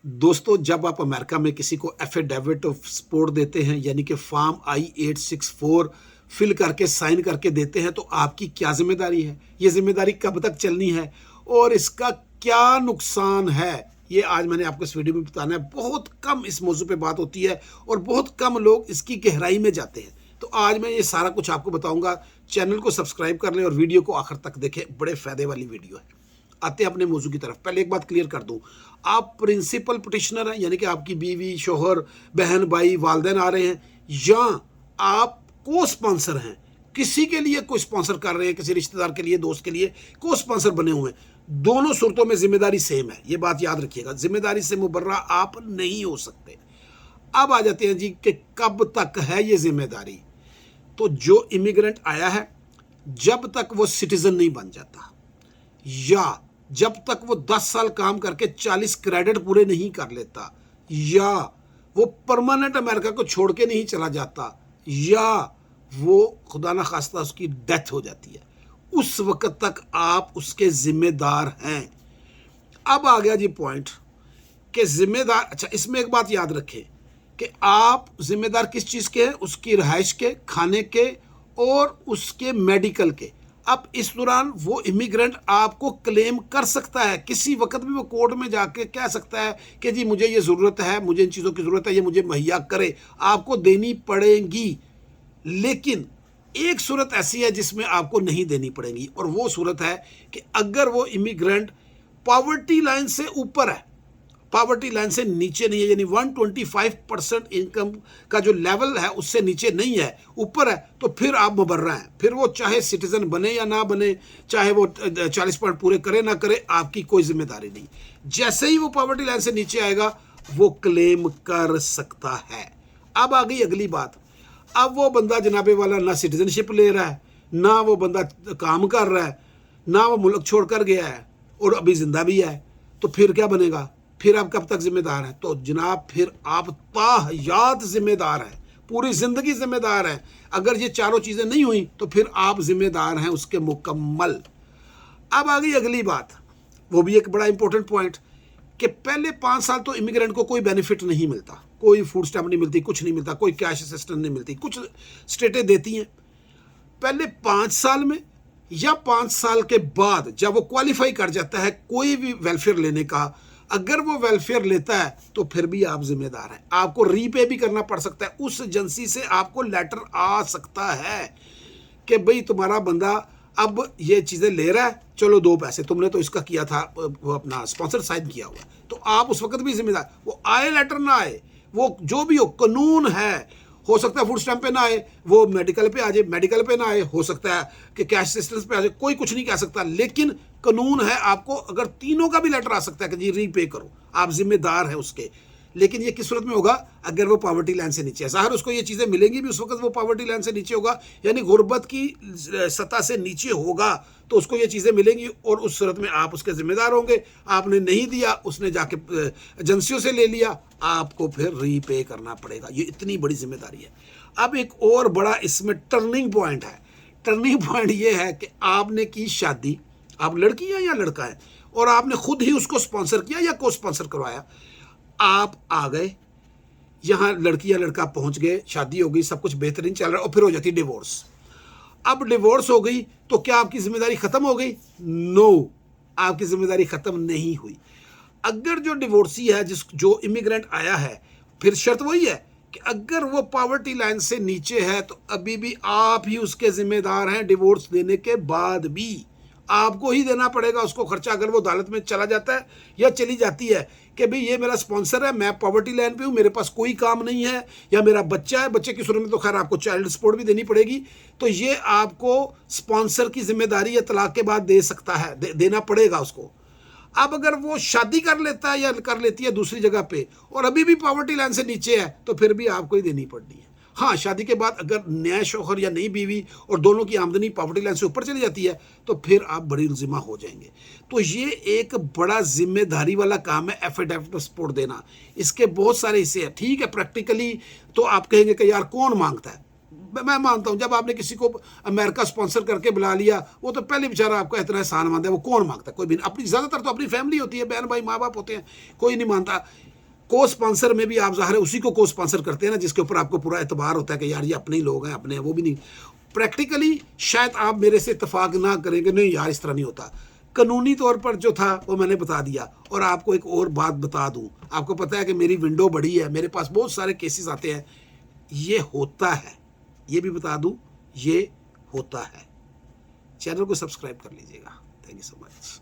दोस्तों, जब आप अमेरिका में किसी को एफिडेविट ऑफ सपोर्ट देते हैं, यानी कि फॉर्म I-864 फिल करके साइन करके देते हैं, तो आपकी क्या जिम्मेदारी है, ये जिम्मेदारी कब तक चलनी है और इसका क्या नुकसान है, ये आज मैंने आपको इस वीडियो में बताना है। बहुत कम इस मौजू पे बात होती है और बहुत कम लोग इसकी गहराई में जाते हैं, तो आज मैं ये सारा कुछ आपको बताऊंगा। चैनल को सब्सक्राइब कर लें और वीडियो को आखिर तक देखें, बड़े फायदे वाली वीडियो है। आते हैं अपने मौजू की तरफ। पहले एक बात क्लियर कर दूं, आप प्रिंसिपल पिटिशनर हैं, यानी कि आपकी बीवी, शोहर, बहन, भाई, वालदेन आ रहे हैं, या आप को स्पॉन्सर हैं, किसी के लिए कोई स्पॉन्सर कर रहे हैं, किसी रिश्तेदार के लिए, दोस्त के लिए को स्पॉन्सर बने हुए हैं, दोनों सूरतों में जिम्मेदारी सेम है। ये बात याद रखिएगा, जिम्मेदारी से मुबर्रा आप नहीं हो सकते। अब आ जाते हैं जी कि कब तक है ये जिम्मेदारी। तो जो इमिग्रेंट आया है, जब तक वो सिटीजन नहीं बन जाता, या जब तक वो 10 साल काम करके 40 क्रेडिट पूरे नहीं कर लेता, या वो परमानेंट अमेरिका को छोड़ के नहीं चला जाता, या वो खुदा ना खास्ता उसकी डेथ हो जाती है, उस वक्त तक आप उसके जिम्मेदार हैं। अब आ गया जी पॉइंट कि जिम्मेदार, अच्छा इसमें एक बात याद रखें कि आप जिम्मेदार किस चीज़ के हैं, उसकी रिहाइश के, खाने के और उसके मेडिकल के। अब इस दौरान वो इमिग्रेंट आपको क्लेम कर सकता है, किसी वक्त भी वो कोर्ट में जाके कह सकता है कि जी मुझे ये ज़रूरत है, मुझे इन चीज़ों की ज़रूरत है, ये मुझे मुहैया करे, आपको देनी पड़ेगी। लेकिन एक सूरत ऐसी है जिसमें आपको नहीं देनी पड़ेगी, और वो सूरत है कि अगर वो इमिग्रेंट पॉवर्टी लाइन से ऊपर है, पॉवर्टी लाइन से नीचे नहीं है, यानी 125% इनकम का जो लेवल है उससे नीचे नहीं है, ऊपर है, तो फिर आप मुबर्रा हैं। फिर वो चाहे सिटीजन बने या ना बने, चाहे वो 40 पॉइंट पूरे करे ना करे, आपकी कोई जिम्मेदारी नहीं। जैसे ही वो पॉवर्टी लाइन से नीचे आएगा, वो क्लेम कर सकता है। अब आ गई अगली बात। अब वो बंदा जनाबे वाला ना सिटीजनशिप ले रहा है, ना वो बंदा काम कर रहा है, ना वो मुल्क छोड़ कर गया है और अभी जिंदा भी है, तो फिर क्या बनेगा? फिर आप कब तक जिम्मेदार हैं? तो जनाब फिर आप ताहयात जिम्मेदार हैं, पूरी जिंदगी जिम्मेदार हैं। अगर ये चारों चीजें नहीं हुई तो फिर आप जिम्मेदार हैं उसके मुकम्मल। अब आ गई अगली बात, वो भी एक बड़ा इंपॉर्टेंट पॉइंट, कि पहले 5 साल तो इमिग्रेंट को कोई बेनिफिट नहीं मिलता, कोई फूड स्टैम्प नहीं मिलती, कुछ नहीं मिलता, कोई कैश असिस्टेंस नहीं मिलती, कुछ स्टेटें देती हैं पहले 5 साल में, या 5 साल के बाद जब वो क्वालिफाई कर जाता है कोई भी वेलफेयर लेने का, अगर वो वेलफेयर लेता है तो फिर भी आप जिम्मेदार हैं। आपको रीपे भी करना पड़ सकता है, उस एजेंसी से आपको लेटर आ सकता है कि भाई तुम्हारा बंदा अब ये चीज़ें ले रहा है, चलो 2 पैसे तुमने तो इसका किया था, वो अपना स्पॉन्सर साइन किया हुआ है, तो आप उस वक्त भी जिम्मेदार। वो आए लेटर ना आए, वो जो भी हो, कानून है। हो सकता है फूड स्टैम्प पे ना आए, वो मेडिकल पे आ जाए, मेडिकल पे ना आए, हो सकता है कि कैश असिस्टेंस पे आ जाए, कोई कुछ नहीं कह सकता, लेकिन कानून है, आपको अगर तीनों का भी लेटर आ सकता है कि जी रीपे करो, आप जिम्मेदार हैं उसके। लेकिन ये किस सूरत में होगा? अगर वो पॉवर्टी लाइन से नीचे है। ज़ाहिर उसको ये चीज़ें मिलेंगी भी उस वक्त वो पॉवर्टी लाइन से नीचे होगा, यानी गुर्बत की सतह से नीचे होगा, तो उसको ये चीज़ें मिलेंगी और उस सूरत में आप उसके ज़िम्मेदार होंगे। आपने नहीं दिया, उसने जाके एजेंसियों से ले लिया, आपको फिर रीपे करना पड़ेगा। ये इतनी बड़ी जिम्मेदारी है। अब एक और बड़ा इसमें टर्निंग पॉइंट है। टर्निंग पॉइंट ये है कि आपने की शादी, आप लड़की हैं या लड़का है, और आपने खुद ही उसको स्पॉन्सर किया या को स्पॉन्सर करवाया। आप आ गए यहाँ, लड़की या लड़का पहुंच गए, शादी हो गई, सब कुछ बेहतरीन चल रहा है, और फिर हो जाती डिवोर्स। अब डिवोर्स हो गई तो क्या आपकी जिम्मेदारी खत्म हो गई? नो, आपकी जिम्मेदारी खत्म नहीं हुई। अगर जो डिवोर्सी है, जो इमिग्रेंट आया है, फिर शर्त वही है कि अगर वो पॉवर्टी लाइन से नीचे है तो अभी भी आप ही उसके जिम्मेदार हैं। डिवोर्स देने के बाद भी आपको ही देना पड़ेगा उसको खर्चा, अगर वो अदालत में चला जाता है या चली जाती है कि भाई ये मेरा स्पॉन्सर है, मैं पॉवर्टी लाइन पे हूँ, मेरे पास कोई काम नहीं है, या मेरा बच्चा है, बच्चे की सूरत में तो खैर आपको चाइल्ड सपोर्ट भी देनी पड़ेगी, तो ये आपको स्पॉन्सर की जिम्मेदारी या तलाक के बाद दे सकता है, देना पड़ेगा उसको। अब अगर वो शादी कर लेता है या कर लेती है दूसरी जगह पे और अभी भी पॉवर्टी लाइन से नीचे है, तो फिर भी आपको ही देनी पड़नी है। हाँ, शादी के बाद अगर नया शौहर या नई बीवी और दोनों की आमदनी पॉवर्टी लाइन से ऊपर चली जाती है, तो फिर आप बड़ी जिम्मा हो जाएंगे। तो ये एक बड़ा जिम्मेदारी वाला काम है, एफिडेविट ऑफ सपोर्ट देना। इसके बहुत सारे हिस्से हैं। ठीक है, प्रैक्टिकली तो आप कहेंगे कि यार कौन मांगता है, मैं मानता हूँ, जब आपने किसी को अमेरिका स्पॉन्सर करके बुला लिया, वो तो पहले बेचारा आपका इतना एहसान मानता है, वो कौन मांगता है? कोई भी नहीं। अपनी ज़्यादातर तो अपनी फैमिली होती है, बहन भाई माँ बाप होते हैं, कोई नहीं मानता। को स्पॉन्सर में भी आप ज़ाहिर है उसी को स्पॉन्सर करते हैं ना जिसके ऊपर आपको पूरा एतबार होता है कि यार ये अपने ही लोग हैं, अपने हैं, वो भी नहीं। प्रैक्टिकली शायद आप मेरे से इत्तेफाक ना करेंगे, नहीं यार इस तरह नहीं होता। कानूनी तौर पर जो था वो मैंने बता दिया। और आपको एक और बात बता दूं, आपको पता है कि मेरी विंडो बड़ी है, मेरे पास बहुत सारे केसेस आते हैं, ये होता है, ये भी बता दूं, ये होता है। चैनल को सब्सक्राइब कर लीजिएगा। Thank you so much.